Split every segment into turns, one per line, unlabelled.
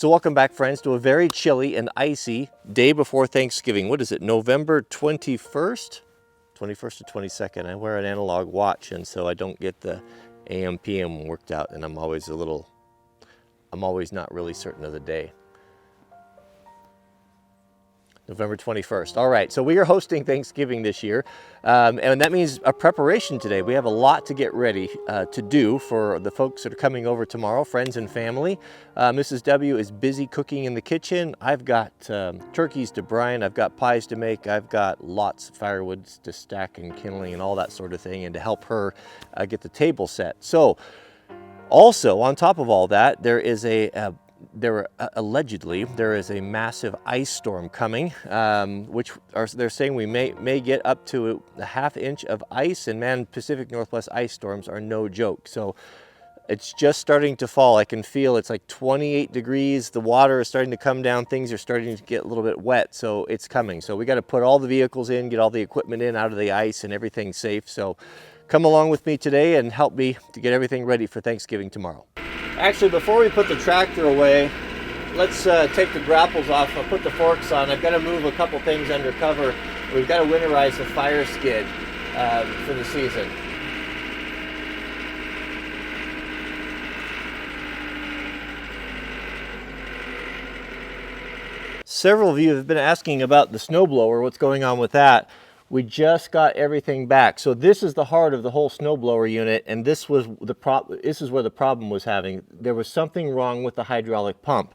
So welcome back, friends, to a very chilly and icy day before Thanksgiving. What is it, November 21st? 21st to 22nd. I wear an analog watch, and so I don't get the AM PM worked out, and I'm always not really certain of the day. November 21st. All right, so we are hosting Thanksgiving this year, and that means a preparation today. We have a lot to get ready to do for the folks that are coming over tomorrow, friends and family. Mrs. W is busy cooking in the kitchen. I've got turkeys to brine, I've got pies to make, I've got lots of firewood to stack and kindling and all that sort of thing, and to help her get the table set. So, also, on top of all that, allegedly there is a massive ice storm coming, they're saying we may get up to a ½ inch of ice, and man, Pacific Northwest ice storms are no joke. So it's just starting to fall. I can feel it's like 28 degrees. The water is starting to come down. Things are starting to get a little bit wet, so it's coming. So we got to put all the vehicles in, get all the equipment in out of the ice, and everything safe. So come along with me today and help me to get everything ready for Thanksgiving tomorrow. Actually, before we put the tractor away, let's take the grapples off. I'll put the forks on. I've got to move a couple things under cover. We've got to winterize the fire skid for the season. Several of you have been asking about the snowblower, what's going on with that. We just got everything back. So this is the heart of the whole snowblower unit, and this is where the problem was having. There was something wrong with the hydraulic pump.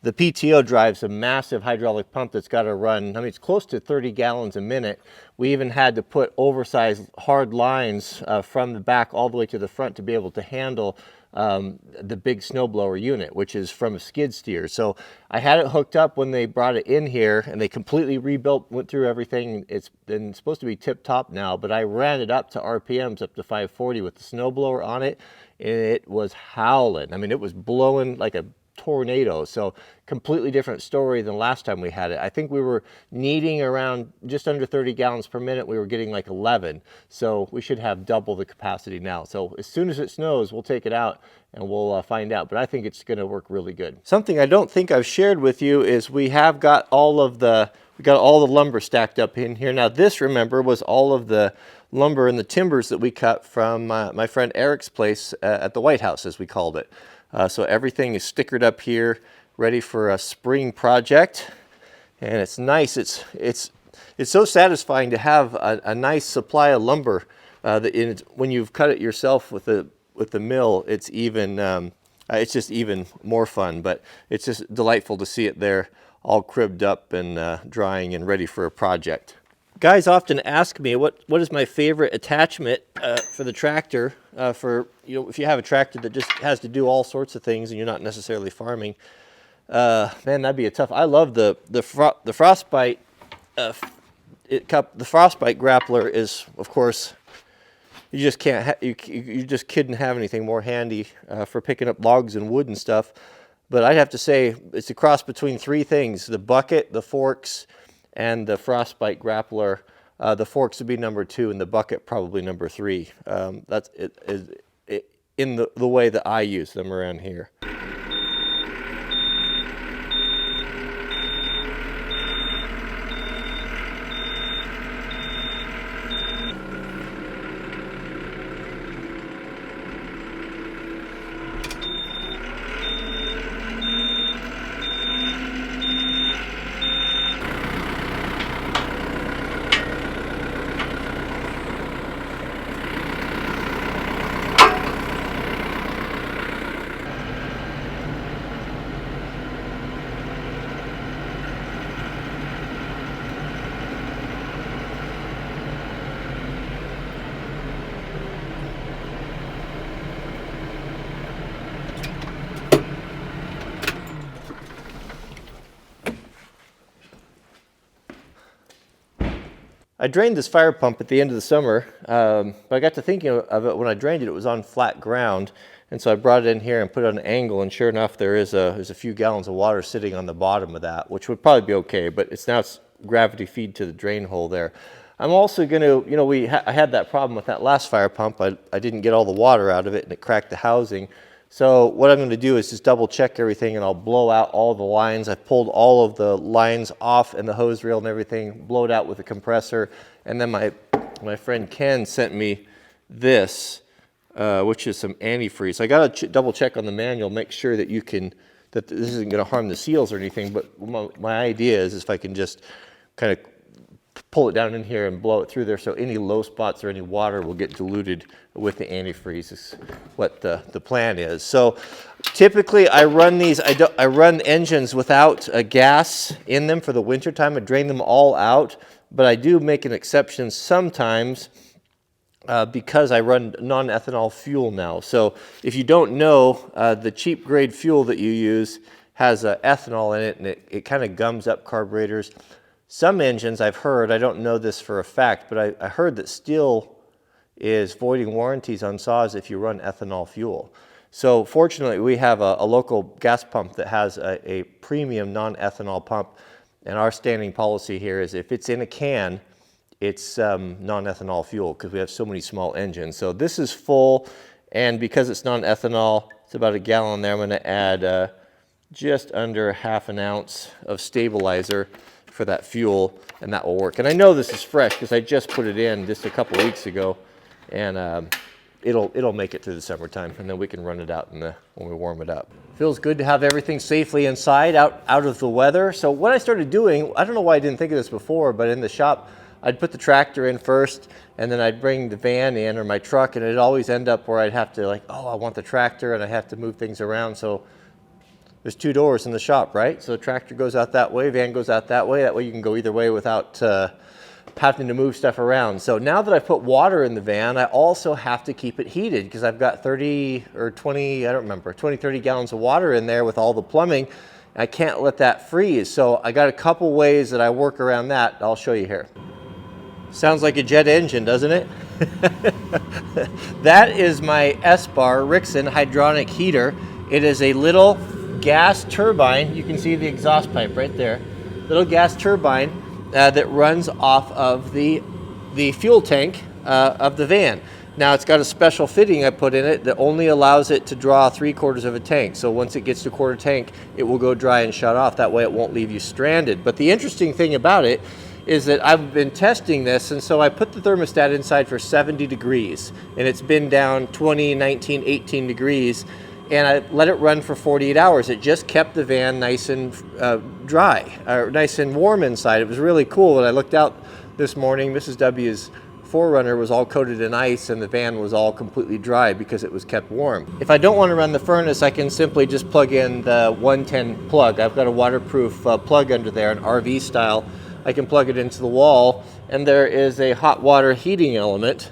The PTO drives a massive hydraulic pump that's got to run, I mean, it's close to 30 gallons a minute. We even had to put oversized hard lines from the back all the way to the front to be able to handle the big snowblower unit, which is from a skid steer. So I had it hooked up when they brought it in here, and they completely rebuilt, went through everything. It's been supposed to be tip top now, but I ran it up to RPMs up to 540 with the snowblower on it, and it was howling. I mean, it was blowing like a tornado. So completely different story than last time we had it. I think we were needing around just under 30 gallons per minute. We were getting like 11. So we should have double the capacity now. So as soon as it snows, we'll take it out and we'll find out. But I think it's going to work really good. Something I don't think I've shared with you is we got all the lumber stacked up in here. Now this, remember, was all of the lumber and the timbers that we cut from my friend Eric's place at the White House, as we called it. So everything is stickered up here, ready for a spring project, and it's nice. It's so satisfying to have a nice supply of lumber. When you've cut it yourself with the mill, it's just even more fun. But it's just delightful to see it there, all cribbed up and drying and ready for a project. Guys often ask me what is my favorite attachment for the tractor. If you have a tractor that just has to do all sorts of things and you're not necessarily farming, man, that'd be a tough. I love the frostbite. The frostbite grappler is, of course, you just can't. You just couldn't have anything more handy for picking up logs and wood and stuff. But I'd have to say it's a cross between three things: the bucket, the forks, and the frostbite grappler. The forks would be number 2, and the bucket probably number 3. That's it in the way that I use them around here. I drained this fire pump at the end of the summer, but I got to thinking of it when I drained it. It was on flat ground, and so I brought it in here and put it on an angle, and sure enough, there's a few gallons of water sitting on the bottom of that, which would probably be okay, but it's gravity feed to the drain hole there. I'm also going to, I had that problem with that last fire pump. I didn't get all the water out of it, and it cracked the housing. So what I'm going to do is just double check everything, and I'll blow out all the lines. I've pulled all of the lines off and the hose reel and everything, blow it out with a compressor. And then my friend Ken sent me this, which is some antifreeze. I got to double check on the manual, make sure that that this isn't going to harm the seals or anything. But my idea is if I can just kind of pull it down in here and blow it through there, so any low spots or any water will get diluted with the antifreeze is what the plan is. So typically I run these, I run engines without gas in them for the winter time. I drain them all out, but I do make an exception sometimes because I run non-ethanol fuel now. So if you don't know, the cheap grade fuel that you use has ethanol in it, and it kind of gums up carburetors. Some engines I've heard, I don't know this for a fact, but I heard that Steel is voiding warranties on saws if you run ethanol fuel. So fortunately we have a local gas pump that has a premium non-ethanol pump, and our standing policy here is if it's in a can, it's non-ethanol fuel, because we have so many small engines. So this is full, and because it's non-ethanol, it's about a gallon there. I'm going to add just under ½ an ounce of stabilizer for that fuel, and that will work. And I know this is fresh because I just put it in just a couple weeks ago, and it'll make it through the summertime, and then we can run it out when we warm it up. Feels good to have everything safely inside, out of the weather. So what I started doing, I don't know why I didn't think of this before, but in the shop, I'd put the tractor in first, and then I'd bring the van in or my truck, and it'd always end up where I'd have to oh, I want the tractor, and I have to move things around. So there's 2 doors in the shop, right? So the tractor goes out that way, van goes out that way. That way you can go either way without having to move stuff around. So now that I've put water in the van, I also have to keep it heated because I've got 30 or 20, I don't remember, 20, 30 gallons of water in there with all the plumbing. I can't let that freeze. So I got a couple ways that I work around that. I'll show you here. Sounds like a jet engine, doesn't it? That is my S-Bar Rixson hydronic heater. It is a little gas turbine. You can see the exhaust pipe right there. Little gas turbine that runs off of the fuel tank of the van. Now it's got a special fitting I put in it that only allows it to draw 3/4 of a tank. So once it gets to 1/4 tank, it will go dry and shut off. That way it won't leave you stranded. But the interesting thing about it is that I've been testing this, and so I put the thermostat inside for 70 degrees, and it's been down 20, 19, 18 degrees, and I let it run for 48 hours. It just kept the van nice and dry, or nice and warm inside. It was really cool. When I looked out this morning, Mrs. W's 4Runner was all coated in ice, and the van was all completely dry because it was kept warm. If I don't want to run the furnace, I can simply just plug in the 110 plug. I've got a waterproof plug under there, an RV style. I can plug it into the wall, and there is a hot water heating element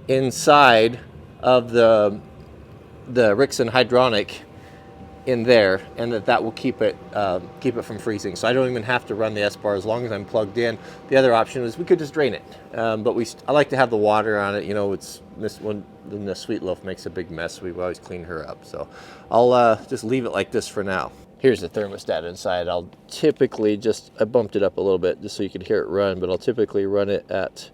inside of the Rixson hydronic in there, and that will keep it from freezing. So I don't even have to run the S-Bar as long as I'm plugged in. The other option is we could just drain it, but I like to have the water on it. You know, when the Sweet Loaf makes a big mess, we always clean her up. So I'll just leave it like this for now. Here's the thermostat inside. I'll typically I bumped it up a little bit just so you can hear it run, but I'll typically run it at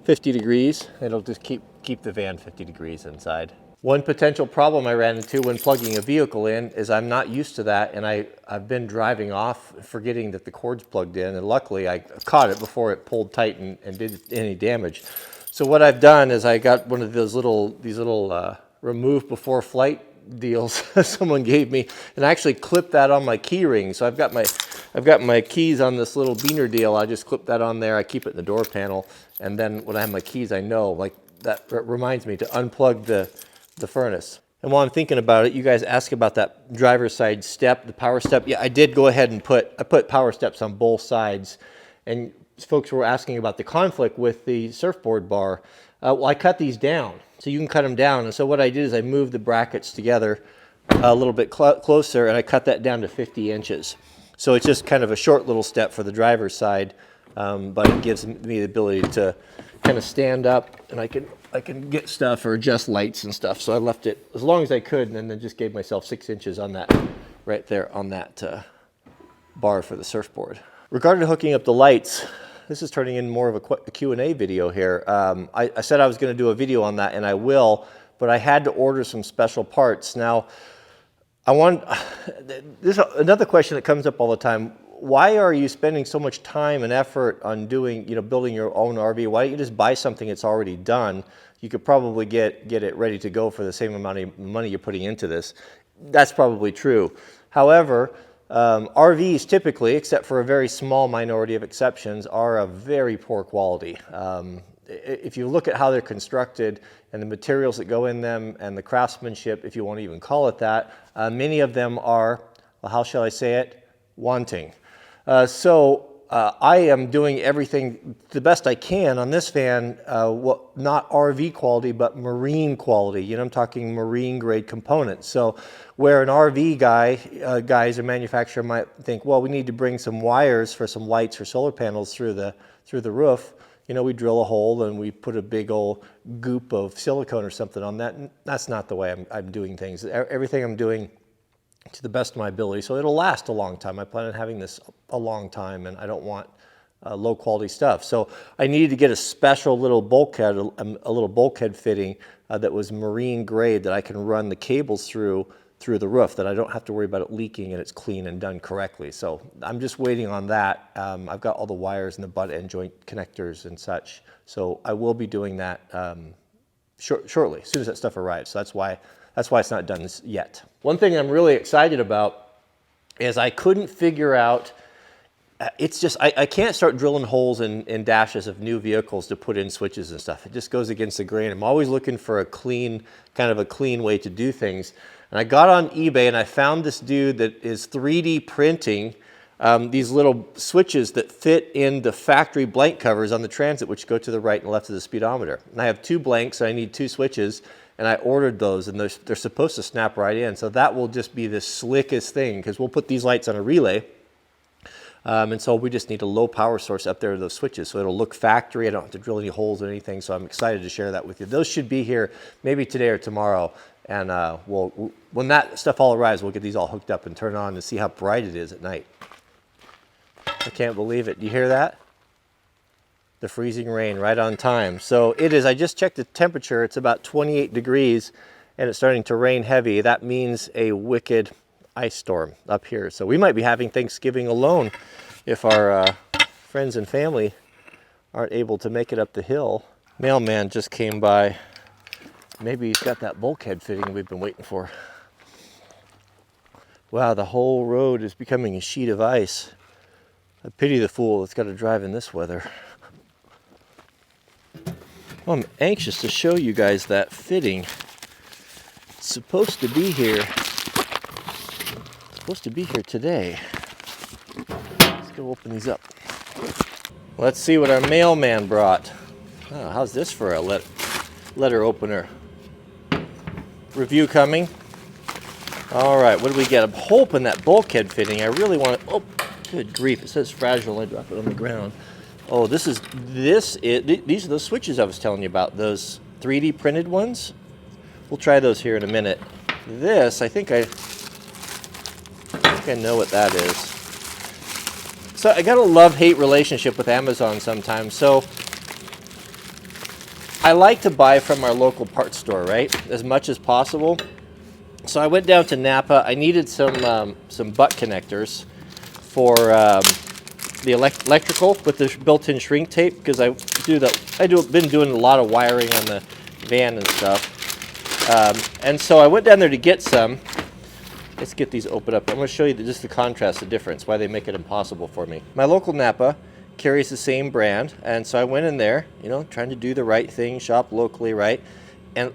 50 degrees. It'll just keep the van 50 degrees inside. One potential problem I ran into when plugging a vehicle in is I'm not used to that, and I've been driving off forgetting that the cord's plugged in, and luckily I caught it before it pulled tight and did any damage. So what I've done is I got one of these little remove before flight deals someone gave me, and I actually clipped that on my key ring. So I've got my keys on this little beaner deal. I just clip that on there. I keep it in the door panel, and then when I have my keys, I know, like, that reminds me to unplug the furnace. And while I'm thinking about it, you guys ask about that driver's side step, the power step. Yeah, I did go ahead and I put power steps on both sides, and folks were asking about the conflict with the surfboard bar. Well, I cut these down, so you can cut them down. And so what I did is I moved the brackets together a little bit closer, and I cut that down to 50 inches. So it's just kind of a short little step for the driver's side, but it gives me the ability to kind of stand up, and I can get stuff or adjust lights and stuff. So I left it as long as I could, and then just gave myself 6 inches on that, right there on that bar for the surfboard. Regarding hooking up the lights, this is turning in more of a Q&A video here. I said I was going to do a video on that, and I will, but I had to order some special parts. Now, this is another question that comes up all the time. Why are you spending so much time and effort on doing, building your own RV? Why don't you just buy something that's already done? You could probably get it ready to go for the same amount of money you're putting into this. That's probably true. However, RVs typically, except for a very small minority of exceptions, are of very poor quality. If you look at how they're constructed and the materials that go in them and the craftsmanship, if you want to even call it that, many of them are, well, how shall I say it, wanting. I am doing everything the best I can on this van, not RV quality, but marine quality. I'm talking marine grade components. So where an RV guys or manufacturer might think, well, we need to bring some wires for some lights or solar panels through the roof. We drill a hole and we put a big old goop of silicone or something on that. And that's not the way I'm doing things. Everything I'm doing to the best of my ability, so it'll last a long time. I plan on having this a long time, and I don't want low quality stuff. So I needed to get a special little bulkhead, a little bulkhead fitting that was marine grade that I can run the cables through the roof, that I don't have to worry about it leaking and it's clean and done correctly. So I'm just waiting on that. I've got all the wires and the butt end joint connectors and such. So I will be doing that shortly, as soon as that stuff arrives. So that's why it's not done yet. One thing I'm really excited about is I couldn't figure out, I can't start drilling holes in dashes of new vehicles to put in switches and stuff. It just goes against the grain. I'm always looking for a clean way to do things. And I got on eBay and I found this dude that is 3D printing these little switches that fit in the factory blank covers on the Transit, which go to the right and left of the speedometer. And I have 2 blanks, so I need 2 switches. And I ordered those, and they're supposed to snap right in. So that will just be the slickest thing, because we'll put these lights on a relay. And so we just need a low power source up there to those switches. So it'll look factory. I don't have to drill any holes or anything. So I'm excited to share that with you. Those should be here maybe today or tomorrow. And when that stuff all arrives, we'll get these all hooked up and turn on and see how bright it is at night. I can't believe it. Do you hear that? The freezing rain right on time. So it is, I just checked the temperature, it's about 28 degrees and it's starting to rain heavy. That means a wicked ice storm up here. So we might be having Thanksgiving alone if our friends and family aren't able to make it up the hill. Mailman just came by. Maybe he's got that bulkhead fitting we've been waiting for. Wow, the whole road is becoming a sheet of ice. I pity the fool that's got to drive in this weather. Well, I'm anxious to show you guys that fitting. It's supposed to be here. Today. Let's go open these up. Let's see what our mailman brought. Oh, how's this for a letter opener? Review coming. All right, what do we get? I'm hoping that bulkhead fitting. I really want to. Oh, good grief! It says fragile. I drop it on the ground. Oh, these are those switches I was telling you about, those 3D printed ones. We'll try those here in a minute. This, I think I know what that is. So I got a love-hate relationship with Amazon sometimes. So I like to buy from our local parts store, right? As much as possible. So I went down to Napa. I needed some butt connectors for the electrical with the built-in shrink tape, because I've been doing a lot of wiring on the van and stuff, and so I went down there to get some. Let's get these open up. I'm going to show you just the contrast, the difference, why they make it impossible for me. My local Napa carries the same brand, and so I went in there, trying to do the right thing, shop locally, right? And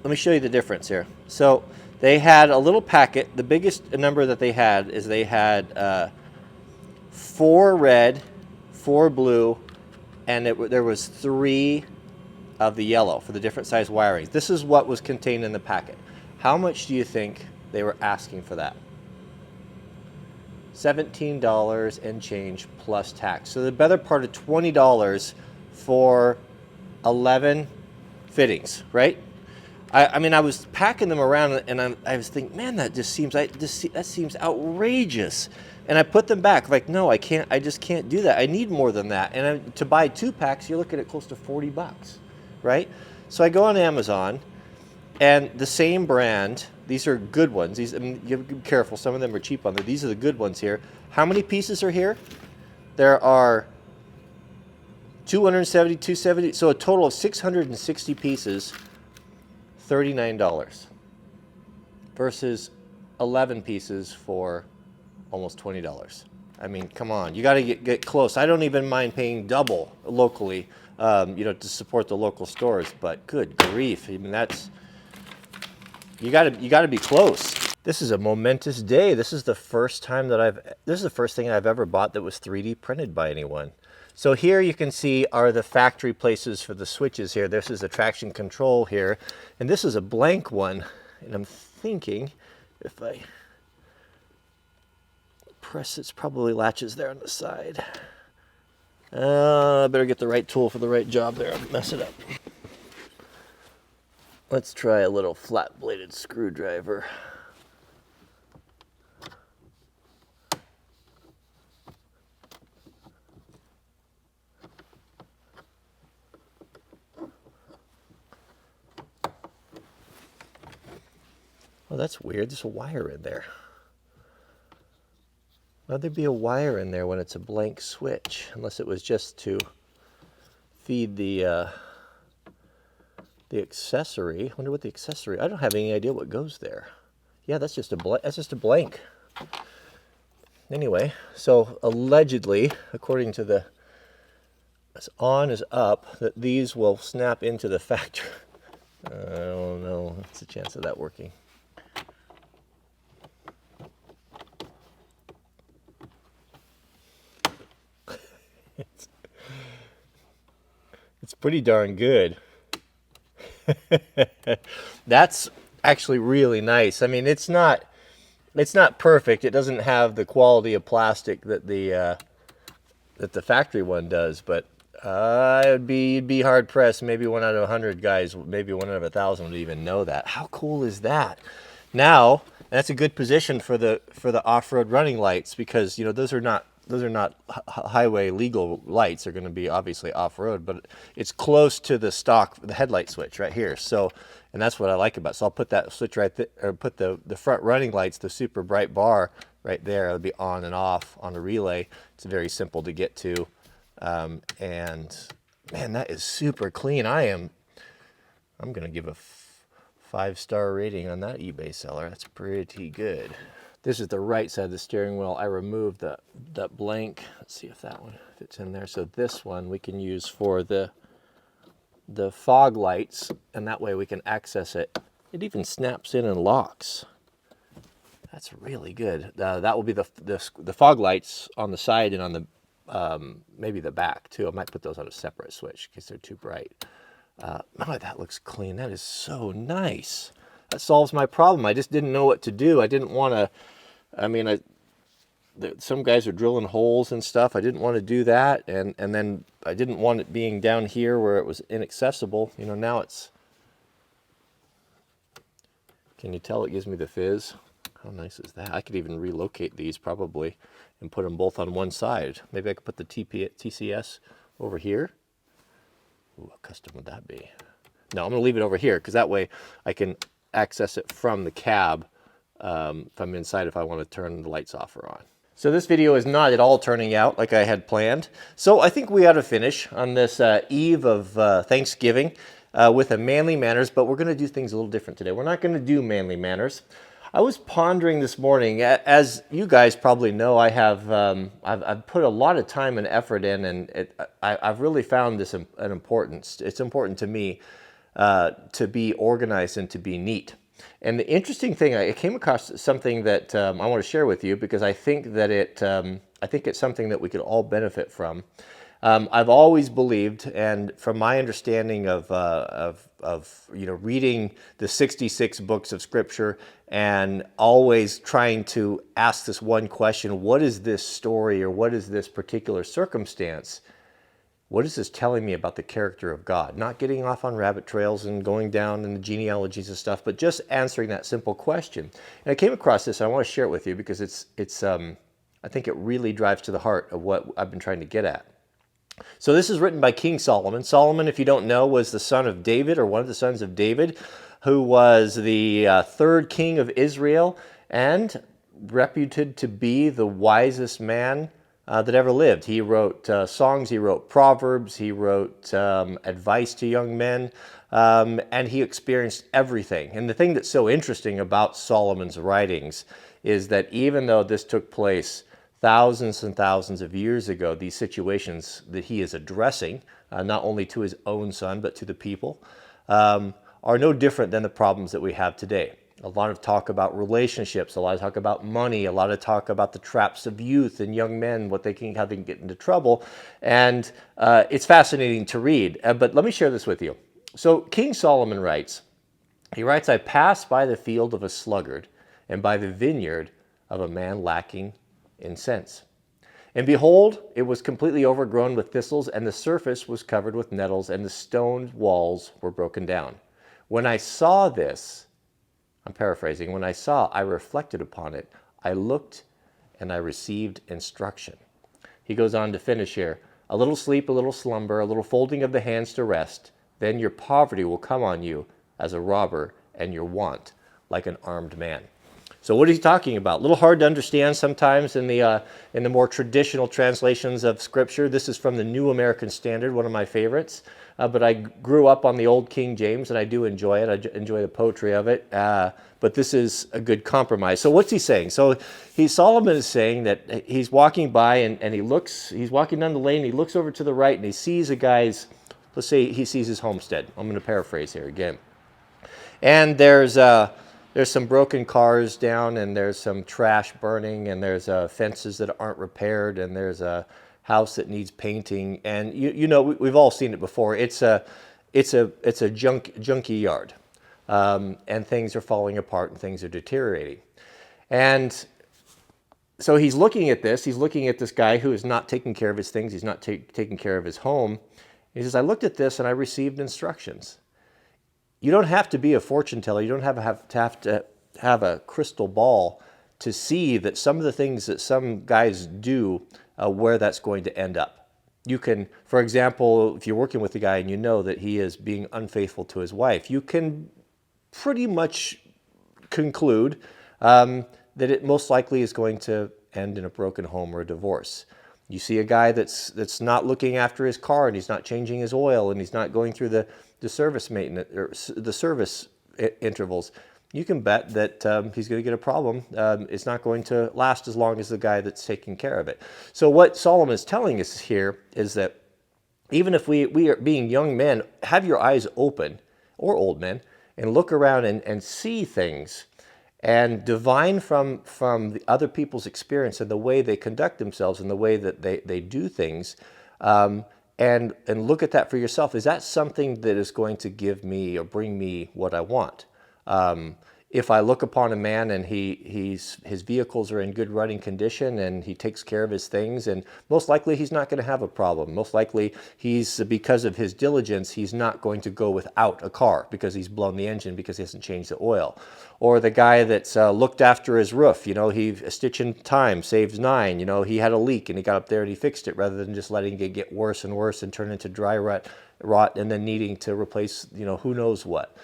let me show you the difference here. So they had a little packet. The biggest number that they had is they had 4 red, 4 blue, and there was 3 of the yellow for the different size wirings. This is what was contained in the packet. How much do you think they were asking for that? $17 and change plus tax. So the better part of $20 for 11 fittings, right? I mean, I was packing them around and I was thinking, man, that seems outrageous. And I put them back, like, no, I just can't do that. I need more than that. And to buy 2 packs, you're looking at close to $40, right? So I go on Amazon And the same brand, these are good ones. These, I mean, you have to be careful. Some of them are cheap on there. These are the good ones here. How many pieces are here? There are 270, 270, so a total of 660 pieces, $39 versus 11 pieces for almost $20. I mean, come on, you got to get close. I don't even mind paying double locally, you know, to support the local stores. But good grief, I mean, that's you got to be close. This is a momentous day. This is the first time that this is the first thing I've ever bought that was 3D printed by anyone. So here you can see are the factory places for the switches here. This is the traction control here, and this is a blank one. And I'm thinking if I press, it's probably latches there on the side. I better get the right tool for the right job there. I'll mess it up. Let's try a little flat-bladed screwdriver. Oh, that's weird. There's a wire in there. Why'd there be a wire in there when it's a blank switch? Unless it was just to feed the accessory. I wonder what the accessory. I don't have any idea what goes there. Yeah, that's just a blank. Anyway, so allegedly, according to the on is up, that these will snap into the factory. I don't know. What's the chance of that working? It's pretty darn good. That's actually really nice. I mean, it's not perfect. It doesn't have the quality of plastic that the factory one does, but you'd be hard pressed. Maybe 1 out of 100 guys, maybe 1 out of 1,000 would even know that. How cool is that? Now, that's a good position for the off-road running lights, because you know those are not highway legal lights. They're going to be obviously off-road, but it's close to the headlight switch right here. So, and that's what I like about it. So I'll put that switch right there, or put the front running lights, the super bright bar right there. It'll be on and off on a relay. It's very simple to get to. And man, that is super clean. I'm going to give a 5-star rating on that eBay seller. That's pretty good. This is the right side of the steering wheel. I removed that blank. Let's see if that one fits in there. So this one we can use for the fog lights, and that way we can access it. It even snaps in and locks. That's really good. That will be the fog lights on the side and on the maybe the back too. I might put those on a separate switch because they're too bright. Oh, that looks clean. That is so nice. That solves my problem. I just didn't know what to do. I didn't want to, I mean, some guys are drilling holes and stuff. I didn't want to do that. And then I didn't want it being down here where it was inaccessible. You know, now it's, can you tell it gives me the fizz? How nice is that? I could even relocate these probably and put them both on one side. Maybe I could put the TCS over here. Ooh, how custom would that be? No, I'm going to leave it over here because that way I can access it from the cab if I'm inside, if I want to turn the lights off or on. So this video is not at all turning out like I had planned. So I think we ought to finish on this eve of Thanksgiving with a manly manners, but we're going to do things a little different today. We're not going to do manly manners. I was pondering this morning, as you guys probably know, I've put a lot of time and effort in, and I've really found this an importance. It's important to me to be organized and to be neat. And the interesting thing, I came across something that I want to share with you because I think that it's something that we could all benefit from. I've always believed, and from my understanding of reading the 66 books of Scripture, and always trying to ask this one question: what is this story, or what is this particular circumstance? What is this telling me about the character of God? Not getting off on rabbit trails and going down in the genealogies and stuff, but just answering that simple question. And I came across this, and I want to share it with you because it's I think it really drives to the heart of what I've been trying to get at. So this is written by King Solomon. Solomon, if you don't know, was the son of David, or one of the sons of David, who was the third king of Israel and reputed to be the wisest man that ever lived. He wrote songs, he wrote proverbs, he wrote advice to young men, and he experienced everything. And the thing that's so interesting about Solomon's writings is that even though this took place thousands and thousands of years ago, these situations that he is addressing, not only to his own son, but to the people, are no different than the problems that we have today. A lot of talk about relationships, a lot of talk about money, a lot of talk about the traps of youth and young men, how they can get into trouble. And it's fascinating to read. But let me share this with you. So King Solomon writes, I passed by the field of a sluggard and by the vineyard of a man lacking in sense. And behold, it was completely overgrown with thistles, and the surface was covered with nettles, and the stone walls were broken down. When I saw this, I'm paraphrasing, when I reflected upon it, I looked and I received instruction. He goes on to finish here. A little sleep, a little slumber, a little folding of the hands to rest, then your poverty will come on you as a robber, and your want like an armed man. So what is he talking about? A little hard to understand sometimes in the more traditional translations of Scripture. This is from the New American Standard, one of my favorites. But I grew up on the old King James, and I do enjoy it. I enjoy the poetry of it. But this is a good compromise. So what's he saying? So Solomon is saying that he's walking by, and he's walking down the lane, and he looks over to the right, and he sees a guy's, let's say he sees his homestead. I'm going to paraphrase here again. And there's some broken cars down, and there's some trash burning, and there's fences that aren't repaired, and there's a house that needs painting. And we've all seen it before. It's a junky yard, and things are falling apart and things are deteriorating. And so he's looking at this. He's looking at this guy who is not taking care of his things. He's not taking care of his home. He says, I looked at this and I received instructions. You don't have to be a fortune teller. You don't have to have a crystal ball to see that some of the things that some guys do, where that's going to end up. You can, for example, if you're working with a guy and you know that he is being unfaithful to his wife, you can pretty much conclude that it most likely is going to end in a broken home or a divorce. You see a guy that's not looking after his car, and he's not changing his oil, and he's not going through the service maintenance or the service intervals. You can bet that he's going to get a problem. It's not going to last as long as the guy that's taking care of it. So what Solomon is telling us here is that even if we are being young men, have your eyes open, or old men, and look around and see things and divine from the other people's experience and the way they conduct themselves and the way that they do things, and look at that for yourself. Is that something that is going to give me or bring me what I want? If I look upon a man and his vehicles are in good running condition and he takes care of his things, and most likely he's not going to have a problem. Most likely because of his diligence, he's not going to go without a car because he's blown the engine because he hasn't changed the oil. Or the guy that's looked after his roof, a stitch in time saves nine. He had a leak and he got up there and he fixed it rather than just letting it get worse and worse and turn into dry rot and then needing to replace, who knows what.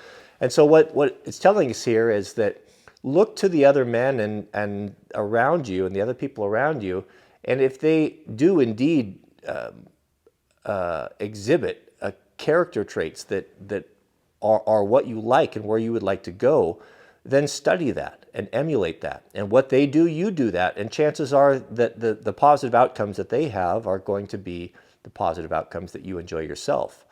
And so what it's telling us here is that look to the other men and around you and the other people around you, and if they do indeed exhibit character traits that are what you like and where you would like to go, then study that and emulate that. And what they do, you do that, and chances are that the positive outcomes that they have are going to be the positive outcomes that you enjoy yourself.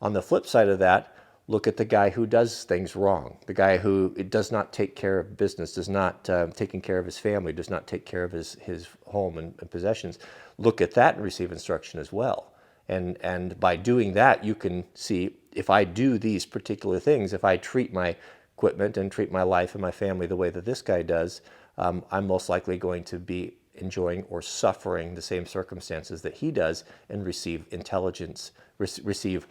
On the flip side of that, look at the guy who does things wrong, the guy who does not take care of business, does not taking care of his family, does not take care of his home and possessions. Look at that and receive instruction as well. And by doing that, you can see, if I do these particular things, if I treat my equipment and treat my life and my family the way that this guy does, I'm most likely going to be enjoying or suffering the same circumstances that he does and receive intelligence, receive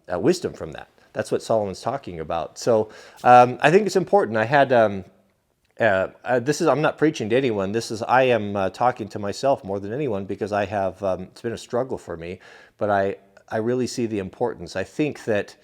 wisdom from that. That's what Solomon's talking about. So I think it's important. I had I'm not preaching to anyone. I am talking to myself more than anyone, because I have it's been a struggle for me, but I really see the importance. I think that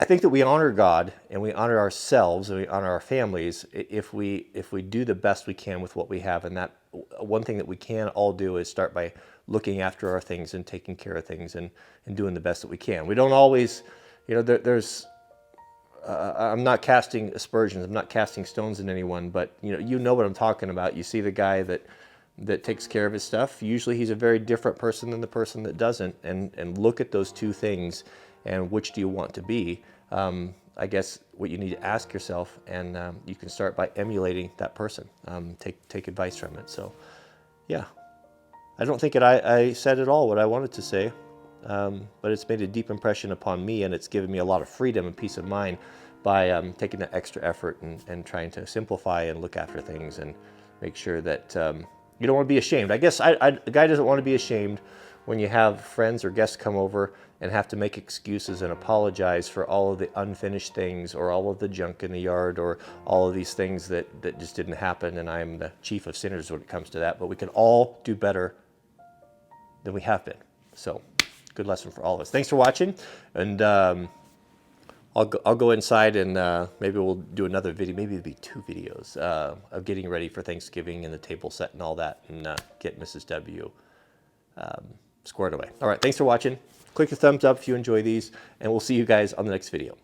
I think that we honor God and we honor ourselves and we honor our families if we do the best we can with what we have. And that one thing that we can all do is start by looking after our things and taking care of things and doing the best that we can. We don't always, you know, there's I'm not casting aspersions. I'm not casting stones in anyone, but you know what I'm talking about. You see the guy that takes care of his stuff. Usually he's a very different person than the person that doesn't. And look at those two things and which do you want to be? I guess what you need to ask yourself, and you can start by emulating that person. Take advice from it. So, yeah, I don't think I said at all what I wanted to say, but it's made a deep impression upon me, and it's given me a lot of freedom and peace of mind by taking that extra effort and trying to simplify and look after things and make sure that you don't want to be ashamed. I guess a guy doesn't want to be ashamed when you have friends or guests come over and have to make excuses and apologize for all of the unfinished things or all of the junk in the yard or all of these things that just didn't happen. And I'm the chief of sinners when it comes to that, but we can all do better than we have been. So good lesson for all of us. Thanks for watching. And I'll go inside and maybe we'll do another video. Maybe it'll be 2 videos of getting ready for Thanksgiving and the table set and all that, and get Mrs. W squared away. All right, thanks for watching. Click the thumbs up if you enjoy these, and we'll see you guys on the next video.